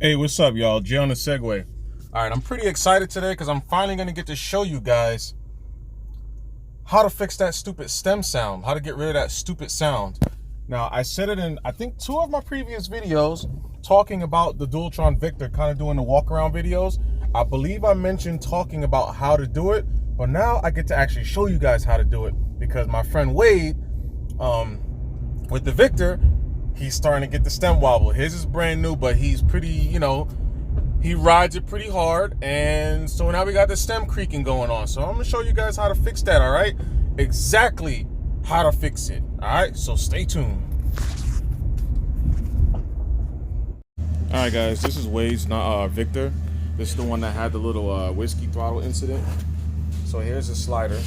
Hey, what's up, y'all? Jay on the Segway. All right, I'm pretty excited today because I'm finally going to get to show you guys how to fix that stupid stem sound, how to get rid of that stupid sound. Now, I said it in, I think, 2 of my previous videos talking about the Dualtron Victor, kind of doing the walk-around videos. I believe I mentioned talking about how to do it, but now I get to actually show you guys how to do it because my friend Wade, with the Victor, he's starting to get the stem wobble. His is brand new, but he's pretty, he rides it pretty hard. And so now we got the stem creaking going on. So I'm gonna show you guys how to fix that, all right? Exactly how to fix it, all right? So stay tuned. All right, guys, this is Wade's Victor. This is the one that had the little whiskey throttle incident. So here's the slider.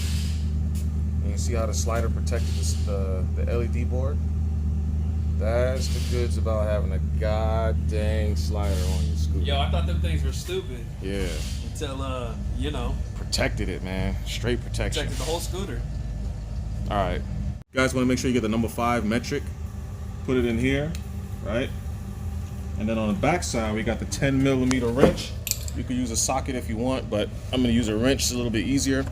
And you see how the slider protected the LED board? That's the goods about having a god dang slider on your scooter. Yo, I thought them things were stupid. Yeah. Until, Protected it, man. Straight protection. protected the whole scooter. All right. You guys want to make sure you get the number 5 metric. Put it in here, right? And then on the back side, we got the 10mm wrench. You could use a socket if you want, but I'm going to use a wrench. It's a little bit easier.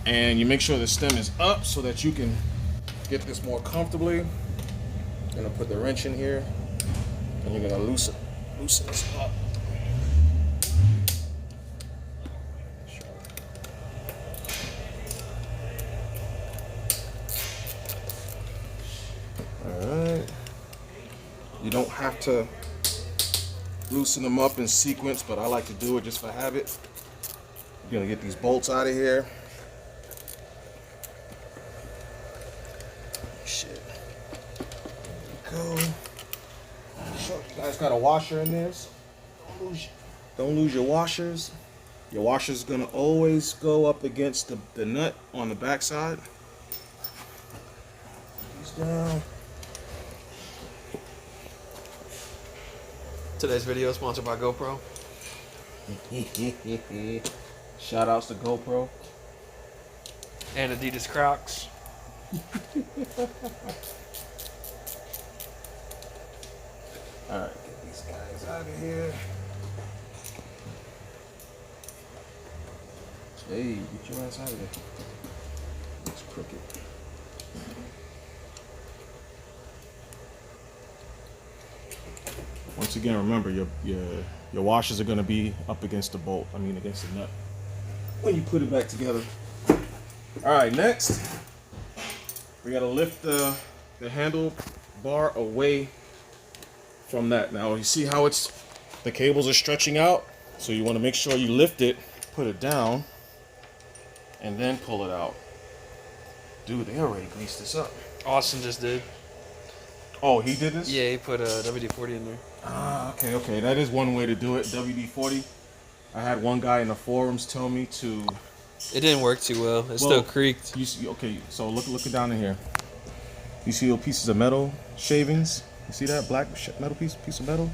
And you make sure the stem is up so that you can get this more comfortably. You're gonna put the wrench in here, and you're gonna loosen this up. All right. You don't have to loosen them up in sequence, but I like to do it just for habit. You're gonna get these bolts out of here. Shit. Go. Sure, you guys got a washer in there, so don't lose your washers. Your washer's gonna always go up against the nut on the back side. These down. Today's video is sponsored by GoPro. Shout outs to GoPro. And Adidas Crocs. All right, get these guys out of here. Hey, get your ass out of there. It's crooked. Once again, remember your washers are going to be up against the bolt. I mean, against the nut when you put it back together. All right, next we got to lift the handle bar away from that. Now you see how the cables are stretching out, so you want to make sure you lift it, put it down, and then pull it out. Dude, they already greased this up. Austin just did. Oh, he did this? Yeah, he put a WD-40 in there. Ah, okay. That is one way to do it, WD-40. I had one guy in the forums tell me to... It didn't work too well. It still creaked. You see, okay, so look down in here. You see little pieces of metal shavings? You see that black metal piece of metal?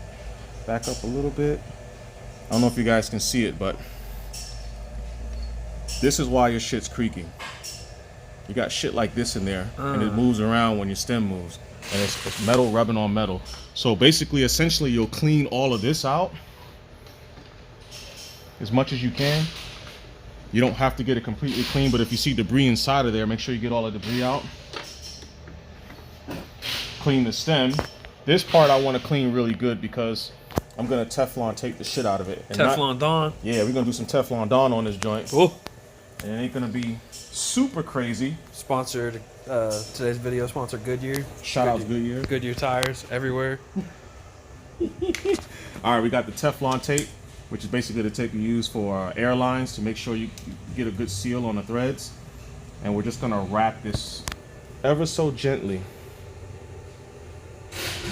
Back up a little bit. I don't know if you guys can see it, but this is why your shit's creaking. You got shit like this in there, and it moves around when your stem moves. And it's metal rubbing on metal. So basically, essentially, you'll clean all of this out as much as you can. You don't have to get it completely clean, but if you see debris inside of there, make sure you get all the debris out. Clean the stem. This part I want to clean really good because I'm gonna Teflon tape the shit out of it. And Teflon Dawn. Yeah, we're gonna do some Teflon Dawn on this joint. Ooh. And it ain't gonna be super crazy. Sponsored, today's video sponsored Goodyear. Shout out to Goodyear. Goodyear tires everywhere. All right, we got the Teflon tape, which is basically the tape you use for airlines to make sure you get a good seal on the threads. And we're just gonna wrap this ever so gently.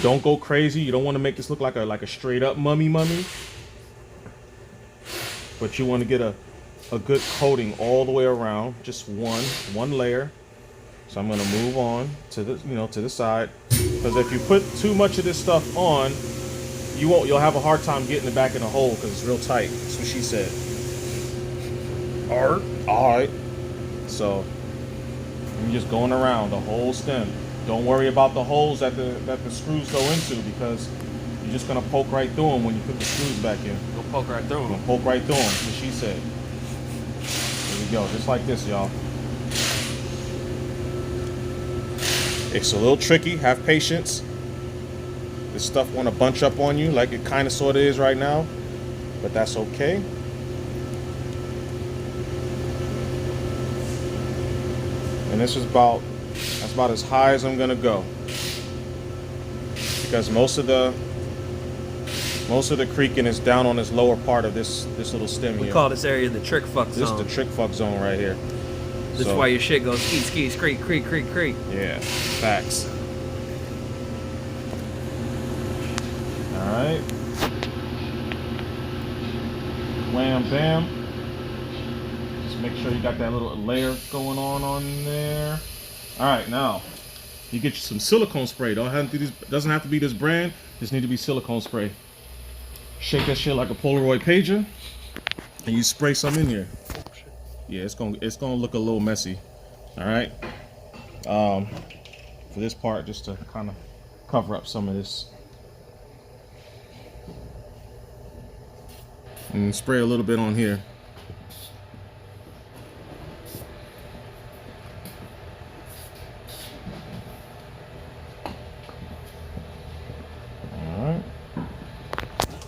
Don't go crazy. You don't want to make this look like a straight up mummy, but you want to get a good coating all the way around. Just one layer. So I'm gonna move on to the side, because if you put too much of this stuff on, you'll have a hard time getting it back in the hole because it's real tight. That's what she said. All right. So you're just going around the whole stem. Don't worry about the holes that the screws go into, because You're just gonna poke right through them when you put the screws back in. Go poke right through You're them. gonna poke right through them, what she said. There we go, just like this, y'all. It's a little tricky, have patience. This stuff wanna bunch up on you like it kinda sorta is right now, but that's okay. And this is that's about as high as I'm gonna go. Because most of the creaking is down on this lower part of this little stem here. We call this area the trick fuck zone. This is the trick fuck zone right here. This is why your shit goes ski, ski, creak, creak, creak, creak. Yeah, facts. Alright. Wham bam. Just make sure you got that little layer going on there. Alright, now you get you some silicone spray. Doesn't have to be this brand, just need to be silicone spray. Shake that shit like a Polaroid pager, and you spray some in here. Yeah, it's gonna look a little messy. All right. For this part, just to kind of cover up some of this, and spray a little bit on here.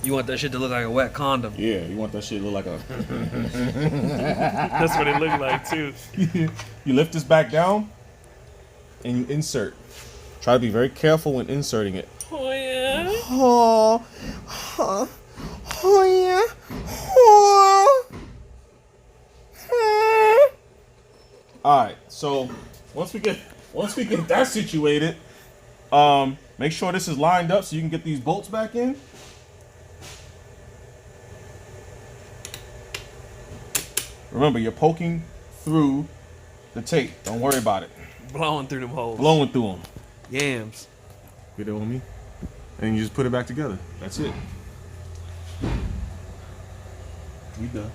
You want that shit to look like a wet condom. Yeah, you want that shit to look like a... That's what it looked like, too. You lift this back down, and you insert. Try to be very careful when inserting it. Oh, yeah? Oh, oh, oh yeah. Oh. Alright, so once we get that situated, make sure this is lined up so you can get these bolts back in. Remember, you're poking through the tape. Don't worry about it. Blowing through them holes. Blowing through them. Yams. Get it on me? And you just put it back together. That's it. We done.